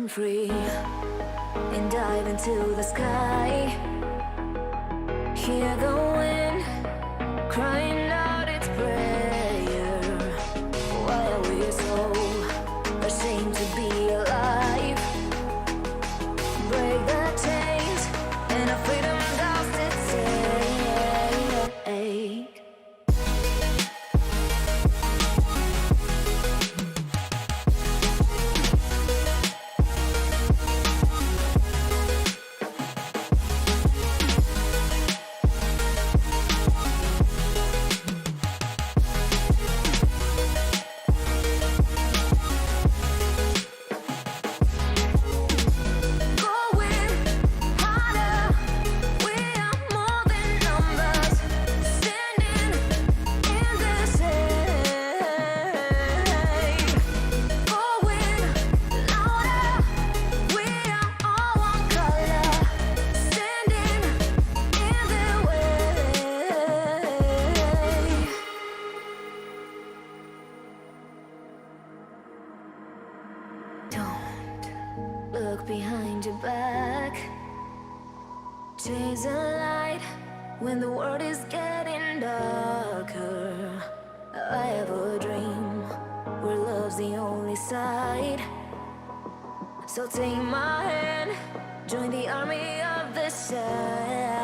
free and dive into the sky. Hear the wind crying out its prayer. Why are we so ashamed to be alive? Break the chains and our freedom lost its take. Look behind your back. Chase a light when the world is getting darker. I have a dream where love's the only side. So take my hand, join the army of the shadows.